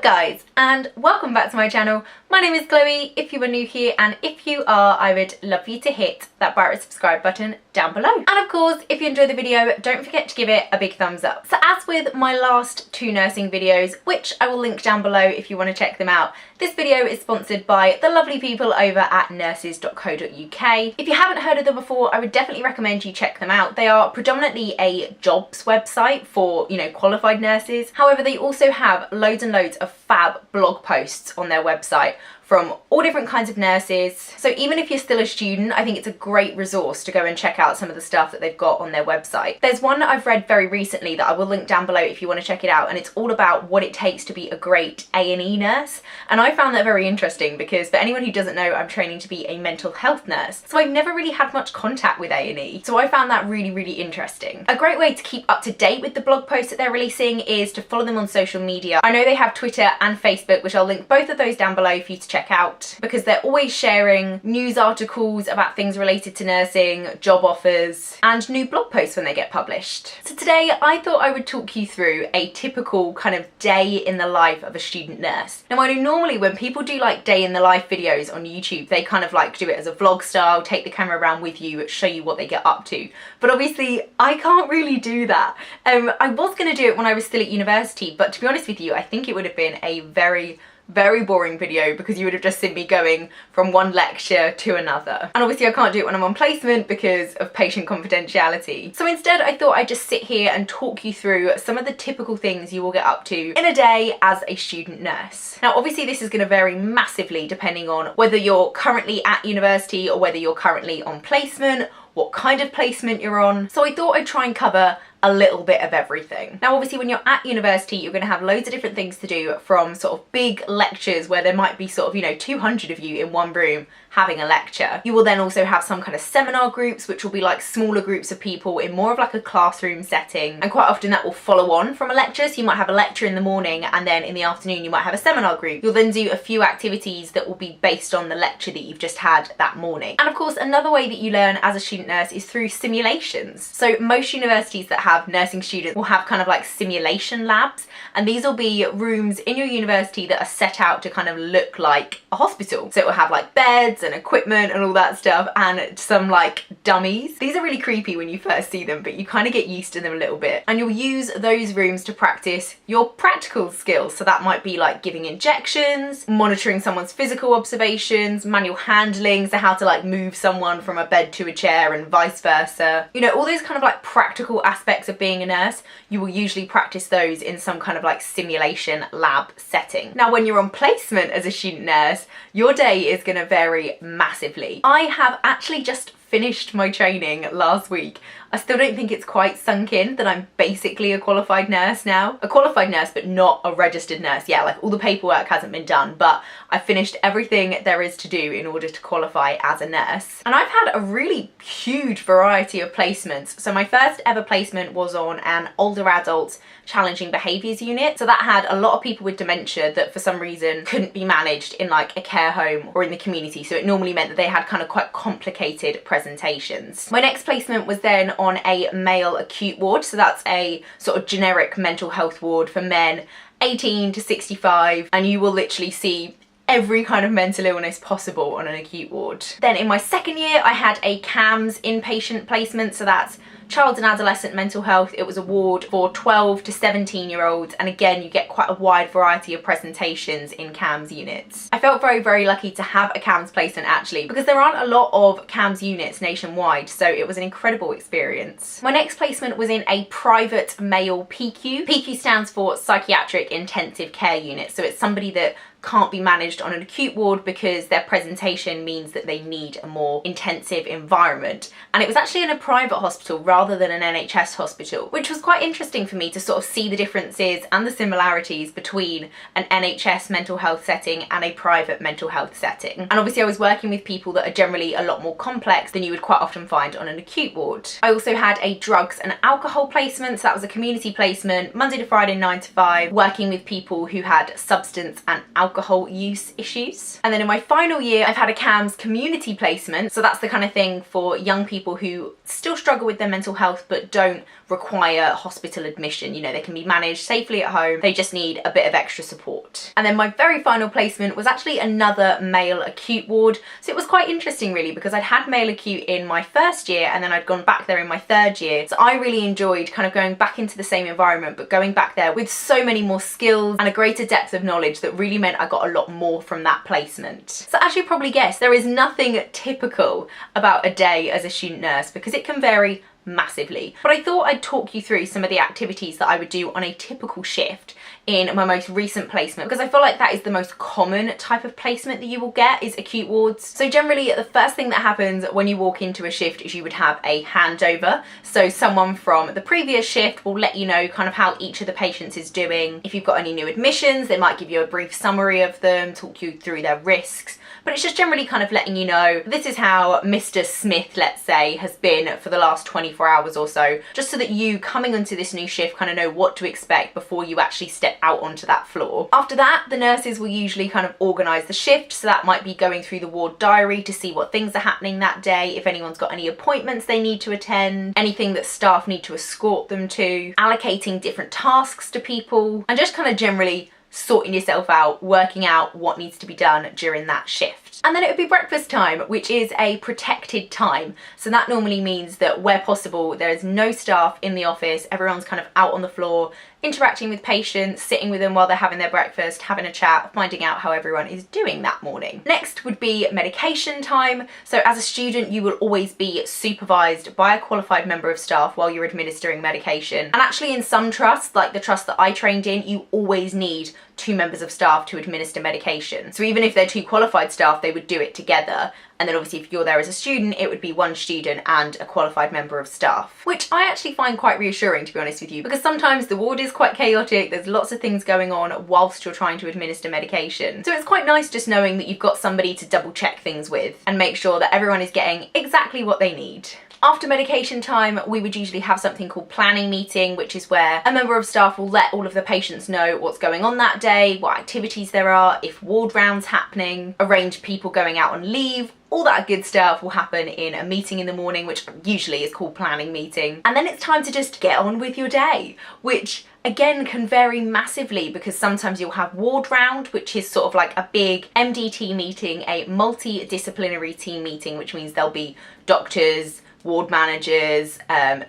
guys, and welcome back to my channel. My name is Chloe, if you are new here, and if you are, I would love for you to hit that bright red subscribe button down below. And of course, if you enjoyed the video, don't forget to give it a big thumbs up. So as with my last two nursing videos, which I will link down below if you want to check them out, this video is sponsored by the lovely people over at Nurses.co.uk. If you haven't heard of them before, I would definitely recommend you check them out. They are predominantly a jobs website for, qualified nurses. However, they also have loads and loads of fab blog posts on their website from all different kinds of nurses. So even if you're still a student, I think it's a great resource to go and check out some of the stuff that they've got on their website. There's one that I've read very recently that I will link down below if you want to check it out, and it's all about what it takes to be a great A&E nurse. And I found that very interesting because for anyone who doesn't know, I'm training to be a mental health nurse. So I've never really had much contact with A&E. So I found that really, really interesting. A great way to keep up to date with the blog posts that they're releasing is to follow them on social media. I know they have Twitter and Facebook, which I'll link both of those down below for you to check out, because they're always sharing news articles about things related to nursing, job offers, and new blog posts when they get published. So today I thought I would talk you through a typical kind of day in the life of a student nurse. Now I know normally when people do like day in the life videos on YouTube, they kind of like do it as a vlog style, take the camera around with you, show you what they get up to. But obviously I can't really do that. I was going to do it when I was still at university, but to be honest with you, I think it would have been a very boring video because you would have just seen me going from one lecture to another. And obviously I can't do it when I'm on placement because of patient confidentiality. So instead I thought I'd just sit here and talk you through some of the typical things you will get up to in a day as a student nurse. Now obviously this is going to vary massively depending on whether you're currently at university or whether you're currently on placement, what kind of placement you're on. So I thought I'd try and cover a little bit of everything. Now obviously when you're at university, you're going to have loads of different things to do, from sort of big lectures where there might be sort of 200 of you in one room having a lecture. You will then also have some kind of seminar groups, which will be like smaller groups of people in more of like a classroom setting, and quite often that will follow on from a lecture. So you might have a lecture in the morning and then in the afternoon you might have a seminar group. You'll then do a few activities that will be based on the lecture that you've just had that morning. And of course another way that you learn as a student nurse is through simulations. So most universities that have nursing students will have kind of like simulation labs, and these will be rooms in your university that are set out to kind of look like a hospital. So it will have like beds and equipment and all that stuff, and some like dummies. These are really creepy when you first see them, but you kind of get used to them a little bit, and you'll use those rooms to practice your practical skills. So that might be like giving injections, monitoring someone's physical observations, manual handling, so how to like move someone from a bed to a chair and vice versa. All those kind of like practical aspects of being a nurse, you will usually practice those in some kind of like simulation lab setting. Now when you're on placement as a student nurse, your day is going to vary massively. I have actually just finished my training last week. I still don't think it's quite sunk in that I'm basically a qualified nurse now. A qualified nurse, but not a registered nurse yet. Like all the paperwork hasn't been done, but I finished everything there is to do in order to qualify as a nurse. And I've had a really huge variety of placements. So my first ever placement was on an older adult challenging behaviours unit. So that had a lot of people with dementia that for some reason couldn't be managed in like a care home or in the community. So it normally meant that they had kind of quite complicated presentations. My next placement was then on a male acute ward. So that's a sort of generic mental health ward for men 18 to 65, and you will literally see every kind of mental illness possible on an acute ward. Then in my second year I had a CAMS inpatient placement, so that's child and adolescent mental health. It was a ward for 12 to 17-year-olds, and again you get quite a wide variety of presentations in CAMS units. I felt very lucky to have a CAMS placement actually, because there aren't a lot of CAMS units nationwide, so it was an incredible experience. My next placement was in a private male PQ. PQ stands for psychiatric intensive care unit, so it's somebody that can't be managed on an acute ward because their presentation means that they need a more intensive environment. And it was actually in a private hospital rather than an NHS hospital, which was quite interesting for me to sort of see the differences and the similarities between an NHS mental health setting and a private mental health setting. And obviously I was working with people that are generally a lot more complex than you would quite often find on an acute ward. I also had a drugs and alcohol placement, so that was a community placement, Monday to Friday 9 to 5, working with people who had substance and alcohol use issues. And then in my final year I've had a CAMS community placement, so that's the kind of thing for young people who still struggle with their mental mental health but don't require hospital admission. You know, they can be managed safely at home, they just need a bit of extra support. And then my very final placement was actually another male acute ward. So it was quite interesting really, because I'd had male acute in my first year and then I'd gone back there in my third year. So I really enjoyed kind of going back into the same environment, but going back there with so many more skills and a greater depth of knowledge that really meant I got a lot more from that placement. So as you probably guessed, there is nothing typical about a day as a student nurse because it can vary massively. But I thought I'd talk you through some of the activities that I would do on a typical shift in my most recent placement, because I feel like that is the most common type of placement that you will get, is acute wards. So generally the first thing that happens when you walk into a shift is you would have a handover. So someone from the previous shift will let you know kind of how each of the patients is doing. If you've got any new admissions, they might give you a brief summary of them, talk you through their risks. But it's just generally kind of letting you know, this is how Mr. Smith, let's say, has been for the last 24 hours or so, just so that you, coming onto this new shift, kind of know what to expect before you actually step out onto that floor. After that, the nurses will usually kind of organise the shift, so that might be going through the ward diary to see what things are happening that day, if anyone's got any appointments they need to attend, anything that staff need to escort them to, allocating different tasks to people, and just kind of generally sorting yourself out, working out what needs to be done during that shift. And then it would be breakfast time, which is a protected time. So that normally means that where possible, there is no staff in the office, everyone's kind of out on the floor, interacting with patients, sitting with them while they're having their breakfast, having a chat, finding out how everyone is doing that morning. Next would be medication time. So as a student, you will always be supervised by a qualified member of staff while you're administering medication. And actually in some trusts, like the trust that I trained in, you always need 2 members of staff to administer medication. So even if they're 2 qualified staff, they would do it together. And then obviously if you're there as a student, it would be 1 student and a qualified member of staff, which I actually find quite reassuring, to be honest with you, because sometimes the ward is quite chaotic, there's lots of things going on whilst you're trying to administer medication. So it's quite nice just knowing that you've got somebody to double check things with and make sure that everyone is getting exactly what they need. After medication time, we would usually have something called planning meeting, which is where a member of staff will let all of the patients know what's going on that day, what activities there are, if ward rounds happening, arrange people going out on leave. All that good stuff will happen in a meeting in the morning, which usually is called planning meeting. And then it's time to just get on with your day, which again can vary massively because sometimes you'll have ward round, which is sort of like a big MDT meeting, a multidisciplinary team meeting, which means there'll be doctors, ward managers,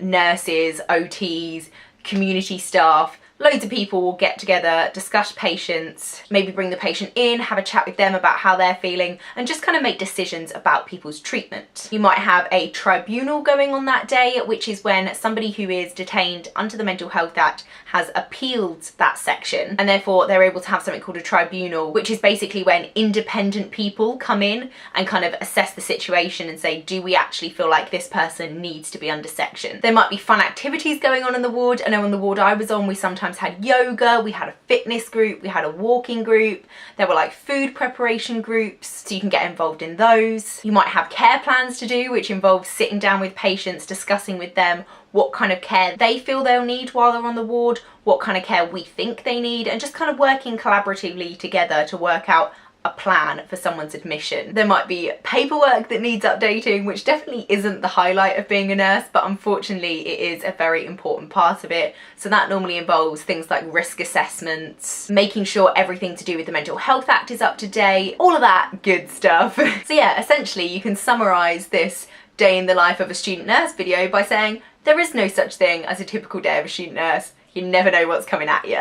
nurses, OTs, community staff. Loads of people will get together, discuss patients, maybe bring the patient in, have a chat with them about how they're feeling, and just kind of make decisions about people's treatment. You might have a tribunal going on that day, which is when somebody who is detained under the Mental Health Act has appealed that section, and therefore they're able to have something called a tribunal, which is basically when independent people come in and kind of assess the situation and say, do we actually feel like this person needs to be under section? There might be fun activities going on in the ward. I know on the ward I was on, we sometimes had yoga, we had a fitness group, we had a walking group, there were like food preparation groups, so you can get involved in those. You might have care plans to do, which involves sitting down with patients, discussing with them what kind of care they feel they'll need while they're on the ward, what kind of care we think they need, and just kind of working collaboratively together to work out a plan for someone's admission. There might be paperwork that needs updating, which definitely isn't the highlight of being a nurse, but unfortunately it is a very important part of it. So that normally involves things like risk assessments, making sure everything to do with the Mental Health Act is up to date, all of that good stuff. So yeah, essentially you can summarise this day in the life of a student nurse video by saying there is no such thing as a typical day of a student nurse. You never know what's coming at you.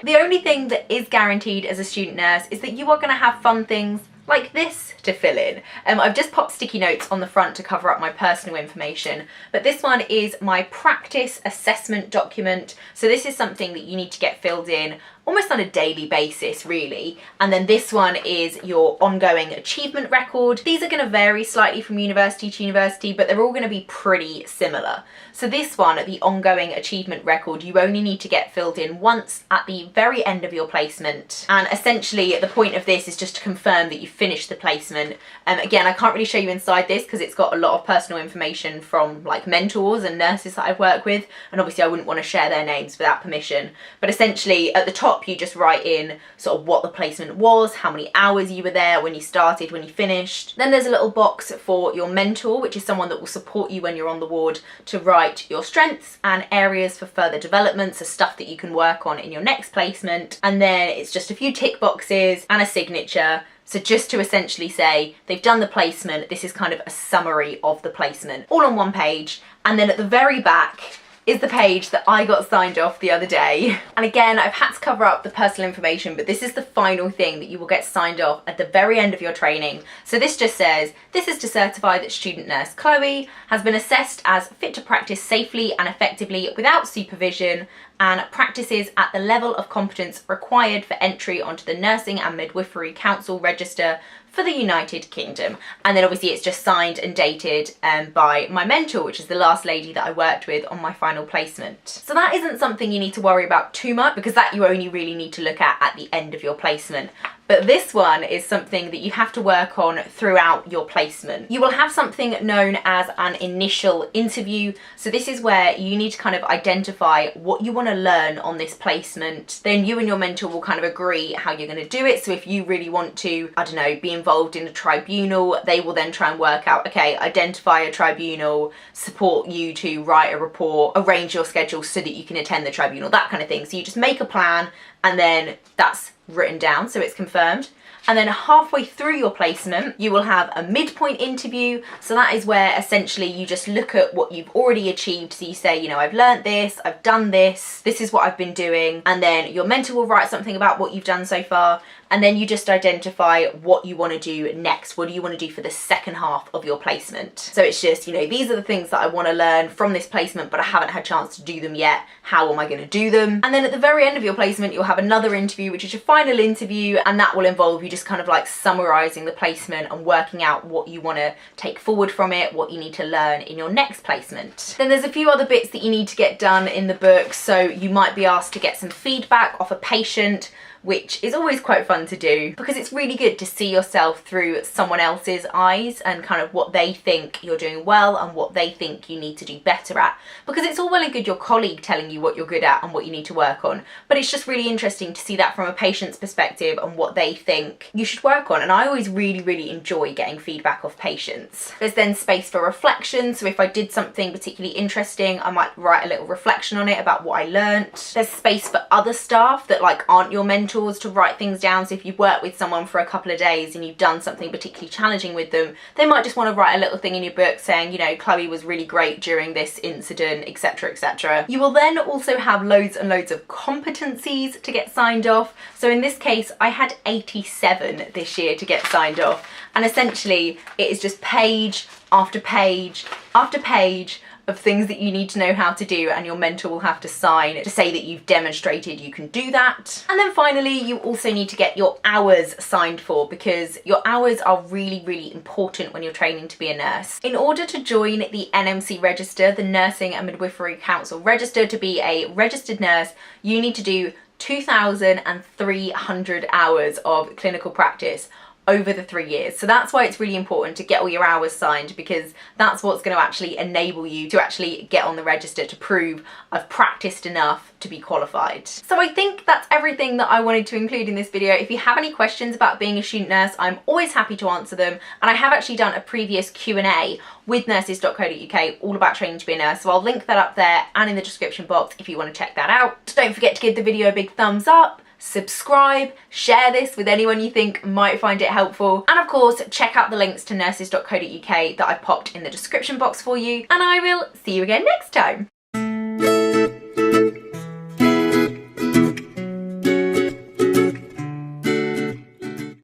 The only thing that is guaranteed as a student nurse is that you are going to have fun things like this to fill in. I've just popped sticky notes on the front to cover up my personal information, but this one is my practice assessment document. So this is something that you need to get filled in almost on a daily basis really. And then this one is your ongoing achievement record. These are going to vary slightly from university to university, but they're all going to be pretty similar. So this one, the ongoing achievement record, you only need to get filled in once at the very end of your placement. And essentially the point of this is just to confirm that you finished the placement. Again, I can't really show you inside this because it's got a lot of personal information from like mentors and nurses that I've worked with. And obviously I wouldn't want to share their names without permission. But essentially at the top top you just write in sort of what the placement was, how many hours you were there, when you started, when you finished. Then there's a little box for your mentor, which is someone that will support you when you're on the ward, to write your strengths and areas for further development, so stuff that you can work on in your next placement. And then it's just a few tick boxes and a signature. So just to essentially say they've done the placement, this is kind of a summary of the placement, all on one page. And then at the very back is the page that I got signed off the other day. And again, I've had to cover up the personal information, but this is the final thing that you will get signed off at the very end of your training. So this just says, this is to certify that student nurse Chloe has been assessed as fit to practice safely and effectively without supervision and practices at the level of competence required for entry onto the Nursing and Midwifery Council Register for the United Kingdom. And then obviously it's just signed and dated by my mentor, which is the last lady that I worked with on my final placement. So that isn't something you need to worry about too much, because that you only really need to look at the end of your placement. But this one is something that you have to work on throughout your placement. You will have something known as an initial interview. So this is where you need to kind of identify what you want to learn on this placement. Then you and your mentor will kind of agree how you're going to do it. So if you really want to, I don't know, be involved in a tribunal, they will then try and work out, okay, identify a tribunal, support you to write a report, arrange your schedule so that you can attend the tribunal, that kind of thing. So you just make a plan and then that's written down so it's confirmed. And then halfway through your placement, you will have a midpoint interview. So that is where essentially you just look at what you've already achieved. So you say, you know, I've learnt this, I've done this, this is what I've been doing. And then your mentor will write something about what you've done so far. And then you just identify what you want to do next. What do you want to do for the second half of your placement? So it's just, you know, these are the things that I want to learn from this placement, but I haven't had a chance to do them yet. How am I going to do them? And then at the very end of your placement, you'll have another interview, which is your final interview. And that will involve you just kind of like summarising the placement and working out what you want to take forward from it, what you need to learn in your next placement. Then there's a few other bits that you need to get done in the book. So you might be asked to get some feedback off a patient, which is always quite fun to do because it's really good to see yourself through someone else's eyes and kind of what they think you're doing well and what they think you need to do better at. Because it's all well and good your colleague telling you what you're good at and what you need to work on, but it's just really interesting to see that from a patient's perspective and what they think you should work on. And I always really enjoy getting feedback off patients. There's then space for reflection. So if I did something particularly interesting, I might write a little reflection on it about what I learnt. There's space for other staff that like aren't your mentors to write things down. So if you've worked with someone for a couple of days and you've done something particularly challenging with them, they might just want to write a little thing in your book saying, you know, Chloe was really great during this incident, etc, etc. You will then also have loads and loads of competencies to get signed off. So in this case, I had 87 this year to get signed off. And essentially it is just page after page after page of things that you need to know how to do, and your mentor will have to sign to say that you've demonstrated you can do that. And then finally, you also need to get your hours signed for, because your hours are really important when you're training to be a nurse. In order to join the NMC register, the Nursing and Midwifery Council Register, to be a registered nurse, you need to do 2,300 hours of clinical practice over the 3 years. So that's why it's really important to get all your hours signed, because that's what's going to actually enable you to actually get on the register to prove I've practiced enough to be qualified. So I think that's everything that I wanted to include in this video. If you have any questions about being a student nurse, I'm always happy to answer them. And I have actually done a previous Q&A with Nurses.co.uk all about training to be a nurse. So I'll link that up there and in the description box if you want to check that out. Don't forget to give the video a big thumbs up, subscribe, share this with anyone you think might find it helpful, and of course check out the links to Nurses.co.uk that I've popped in the description box for you, and I will see you again next time.